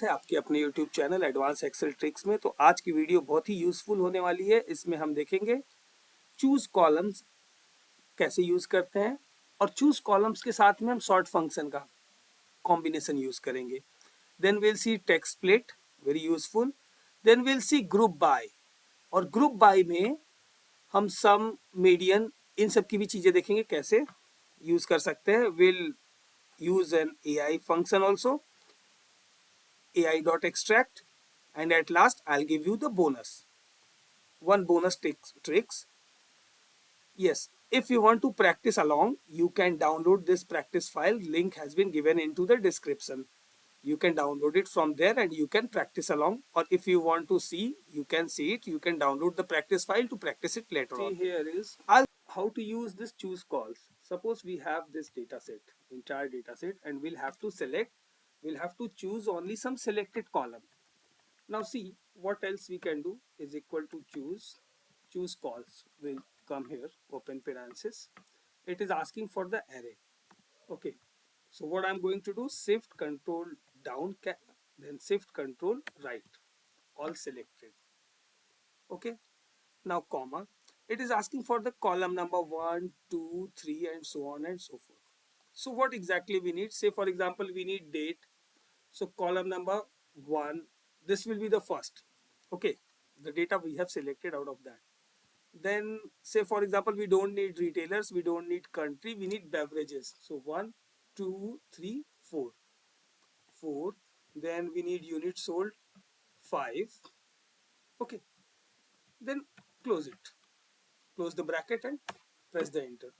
है आपके अपने YouTube channel advance Excel tricks में। तो आज की वीडियो बहुत ही यूजफुल होने वाली है। इसमें हम देखेंगे चूज कॉलम्स कैसे यूज करते हैं और चूज कॉलम्स के साथ में हम सॉर्ट फंक्शन का कॉम्बिनेशन यूज करेंगे। Then will see text split, very useful. Then will see group by, और ग्रुप बाय में हम सम, मीडियन, इन सब की भी चीजें देखेंगे कैसे यूज कर सकते हैं। Will use an AI function also, AI.extract, and at last I'll give you the bonus. One bonus tricks. Yes, if you want to practice along, you can download this practice file. Link has been given into the description. You can download it from there and you can practice along. Or if you want to see, you can see it. You can download the practice file to practice it later on. Here is how to use this choose calls. Suppose we have this data set, entire data set, and we'll have to select, we'll have to choose only some selected column. Now see what else we can do is equal to choose calls will come here, open parenthesis. It is asking for the array. Okay, so what I'm going to do, shift control down, then shift control right, all selected. Okay, now comma, it is asking for the column number 1, 2, 3 and so on and so forth. So what exactly we need, say for example we need date, so column number 1, this will be the first. Okay, the data we have selected out of that. Then say for example we don't need retailers, we don't need country, we need beverages. So 1, 2, 3, 4, 4. Then we need units sold, 5. Okay, then close it, close the bracket and press the enter.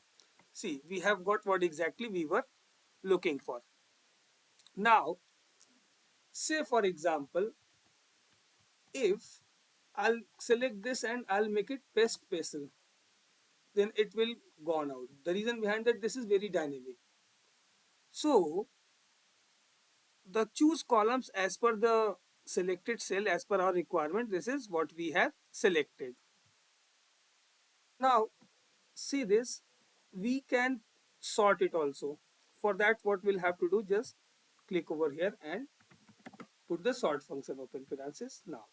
See, we have got what exactly we were looking for. Now say for example if I'll select this and I'll make it pest pencil, then it will gone out. The reason behind that, this is very dynamic. So the choose columns as per the selected cell, as per our requirement, this is what we have selected. Now see this, we can sort it also. For that what we'll have to do, just click over here and put the sort function, open parenthesis. Now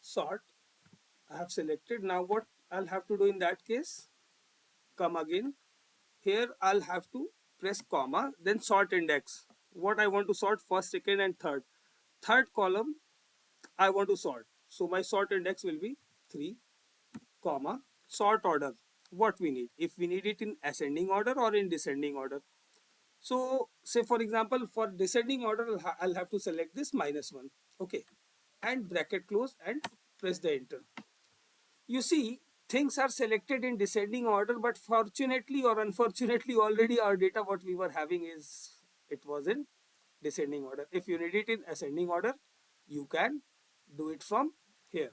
sort, I have selected. Now what I'll have to do in that case, come again here, I'll have to press comma, then sort index. What I want to sort, first, second and third. Third column I want to sort, so my sort index will be 3, comma, sort order. What we need, if we need it in ascending order or in descending order. So say for example for descending order I'll have to select this -1. Okay, and bracket close and press the enter. You see, things are selected in descending order, but fortunately or unfortunately already our data what we were having is, it was in descending order. If you need it in ascending order, you can do it from here.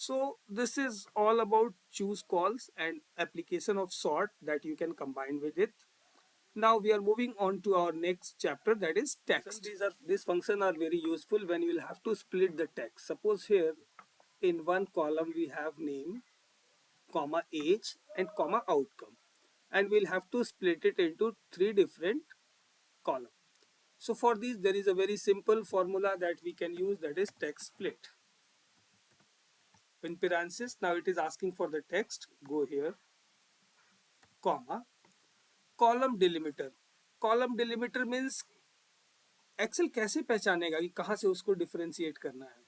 So this is all about choose calls and application of sort that you can combine with it. Now we are moving on to our next chapter, that is text. These functions are very useful when you will have to split the text. Suppose here in one column we have name, comma, age and comma, outcome, and we'll have to split it into 3 different columns. So for this there is a very simple formula that we can use, that is text split. In parenthesis, now it is asking for the text, go here, comma, column delimiter. Column delimiter means Excel कैसे पहचानेगा कि कहाँ से उसको differentiate करना है,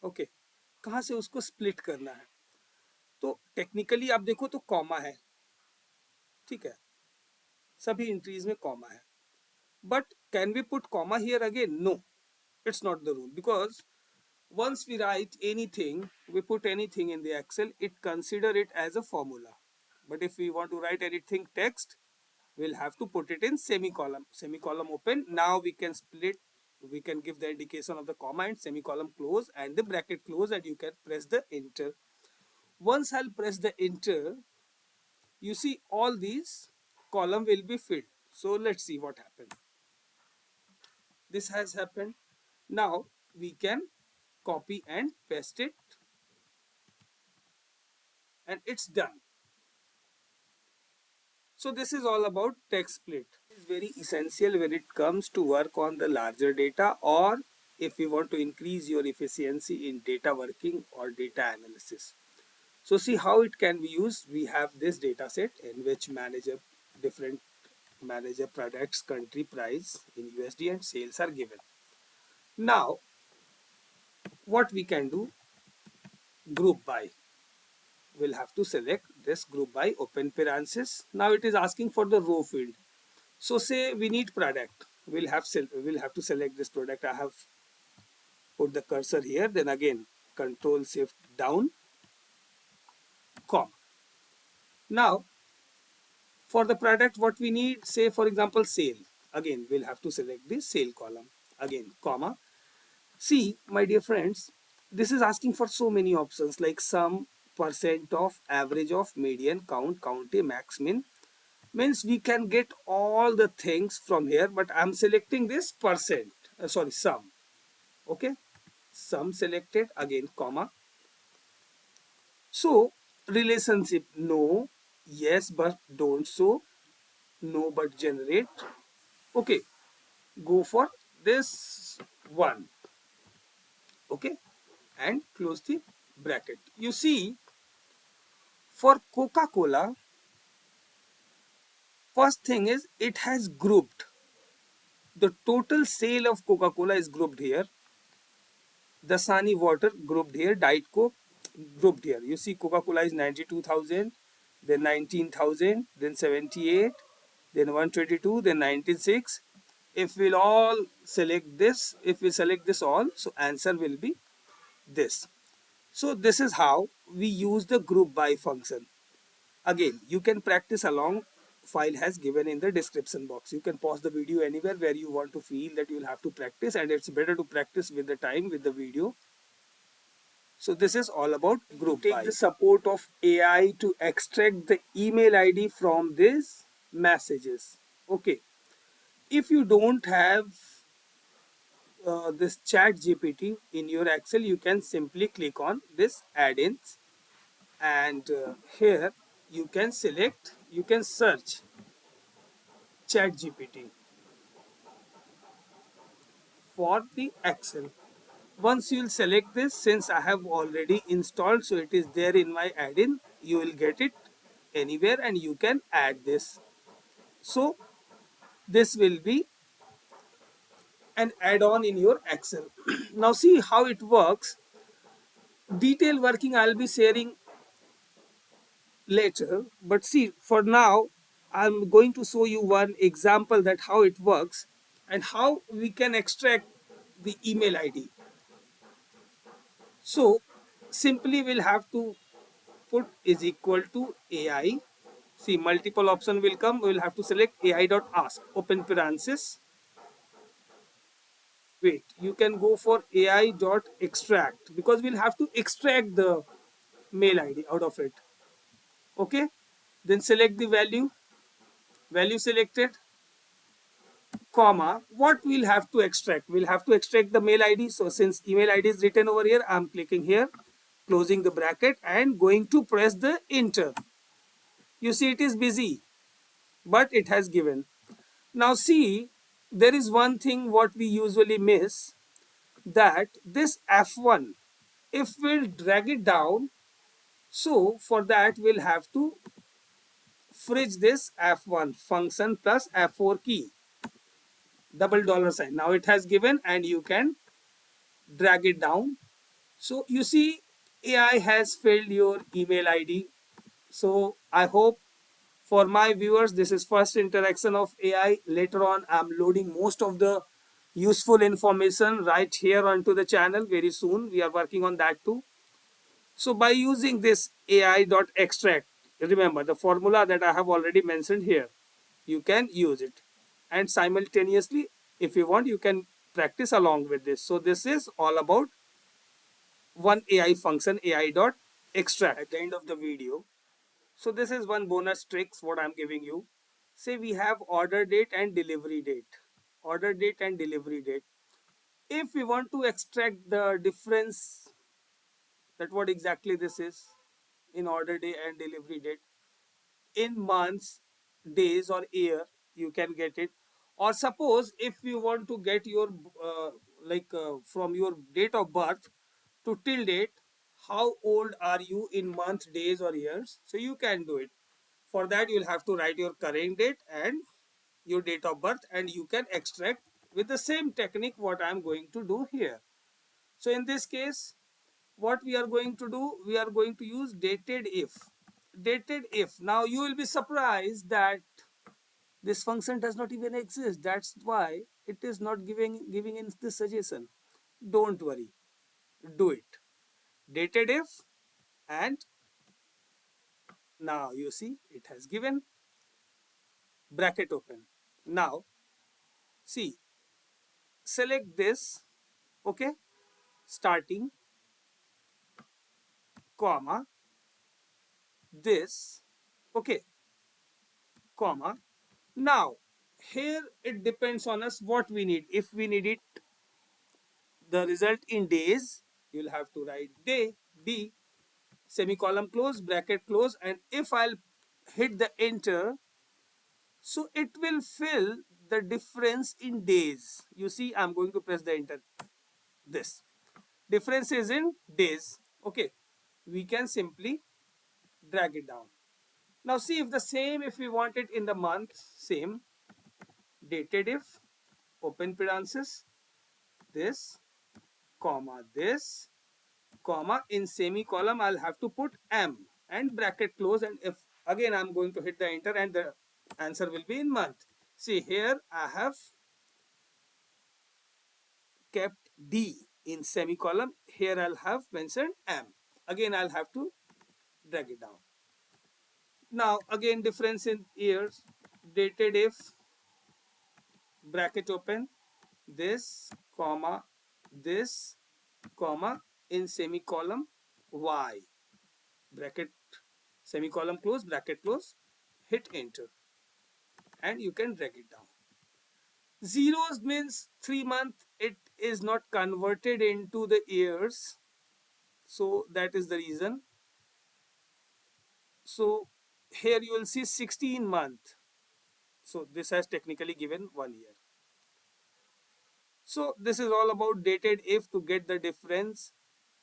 okay, कहाँ से उसको स्प्लिट करना है. तो टेक्निकली आप देखो तो कॉमा है, ठीक है, सभी इंट्रीज में कॉमा है, but can we put comma here again? No, it's not the rule, because once we write anything, we put anything in the excel, it consider it as a formula. But if we want to write anything text, we'll have to put it in semicolon, semicolon open. Now we can split, we can give the indication of the comma and semicolon close and the bracket close, and you can press the enter. Once I'll press the enter, you see all these column will be filled. So let's see what happened. This has happened. Now we can copy and paste it, and it's done. So this is all about text split. It is very essential when it comes to work on the larger data, or if you want to increase your efficiency in data working or data analysis. So see how it can be used. We have this data set in which different manager products, country price in USD and sales are given. Now what we can do, group by. We'll have to select this group by, open parenthesis. Now it is asking for the row field. So say we need product. We'll have to select this product. I have put the cursor here. Then again, Control Shift down, comma. Now for the product, what we need, say for example, sale. Again, we'll have to select the sale column. Again, comma. See, my dear friends, this is asking for so many options like sum, percent of, average of, median, count, county, max, min. Means we can get all the things from here, but I'm selecting this percent. Sorry, sum. Okay, sum selected, again comma. So relationship, no, yes but don't show, no but generate. Okay, go for this one. Okay, and close the bracket. You see, for Coca-Cola, first thing is it has grouped. The total sale of Coca-Cola is grouped here. Dasani water grouped here, Diet Coke grouped here. You see Coca-Cola is 92,000, then 19,000, then 78, then 122, then 96. If we'll all select this, if we select this all, so answer will be this. So this is how we use the group by function. Again, you can practice along. File has given in the description box. You can pause the video anywhere where you want to feel that you'll have to practice, and it's better to practice with the time with the video. So this is all about group by. Take the support of AI to extract the email ID from these messages. Okay. If you don't have this chat GPT in your Excel, you can simply click on this add-ins, and here you can select, you can search chat GPT for the Excel. Once you will select this, since I have already installed, so it is there in my add-in, you will get it anywhere and you can add this. So this will be an add-on in your Excel. Now see how it works. Detail working I'll be sharing later, but see, for now I'm going to show you one example that how it works and how we can extract the email ID. So simply we'll have to put is equal to AI. See, multiple option will come. We'll have to select AI.ask, open parenthesis. Wait, you can go for AI.extract because we'll have to extract the mail ID out of it. Okay, then select the value selected, comma, what we'll have to extract. We'll have to extract the mail ID. So since email ID is written over here, I'm clicking here, closing the bracket and going to press the enter. You see it is busy, but it has given. Now see, there is one thing what we usually miss, that this F1, if we'll drag it down, so for that we'll have to fridge this F1 function plus F4 key, double dollar sign. Now it has given and you can drag it down. So you see AI has filled your email ID. So I hope for my viewers this is first interaction of AI. Later on I'm loading most of the useful information right here onto the channel very soon. We are working on that too. So by using this AI.extract, remember the formula that I have already mentioned here, you can use it, and simultaneously if you want you can practice along with this. So this is all about one AI function, AI.extract. At the end of the video, so this is one bonus tricks what I'm giving you. Say we have order date and delivery date, order date and delivery date. If we want to extract the difference, that what exactly this is in order date and delivery date in months, days or year, you can get it. Or suppose if you want to get your from your date of birth to till date, how old are you in month, days or years, so you can do it. For that you'll have to write your current date and your date of birth, and you can extract with the same technique what I am going to do here. So in this case, what we are going to do, we are going to use dated if. Dated if. Now you will be surprised that this function does not even exist. That's why it is not giving in this suggestion. Don't worry, do it. Dated if, and now you see it has given bracket open. Now see, select this, okay, starting, comma, this, okay, comma. Now here it depends on us what we need. If we need it the result in days, you'll have to write day, d, semicolon close, bracket close, and if I'll hit the enter, so it will fill the difference in days. You see, I'm going to press the enter. This difference is in days. Okay, we can simply drag it down. Now see, if the same, if we want it in the month, same, dated if, open parenthesis, this, comma, this, comma, in semicolon I'll have to put m and bracket close, and if again I'm going to hit the enter and the answer will be in month. See here I have kept d in semicolon, here I'll have mentioned m. Again I'll have to drag it down. Now again difference in years, dated if, bracket open, this, comma, this, comma, in semicolon y, bracket, semicolon close, bracket close, hit enter, and you can drag it down. Zeros means 3 months, it is not converted into the years, so that is the reason. So here you will see 16 month, so this has technically given 1 year. So this is all about dated if, to get the difference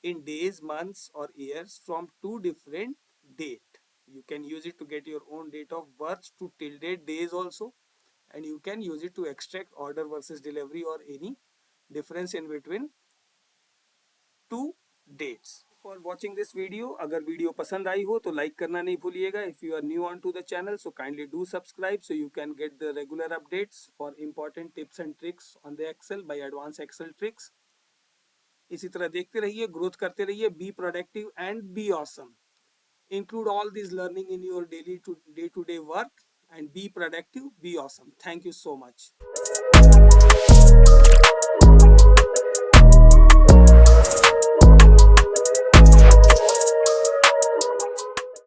in days, months or years from two different date. You can use it to get your own date of birth to till date days also, and you can use it to extract order versus delivery or any difference in between two dates. For watching this video, अगर video पसंद आई हो तो like करना नहीं भूलिएगा. If you are new on to the channel, so kindly do subscribe so you can get the regular updates for important tips and tricks on the Excel by Advanced Excel Tricks. इसी तरह देखते रहिए, growth करते रहिए. Be productive and be awesome. Include all these learning in your daily to day-to-day work and be productive, be awesome. Thank you so much.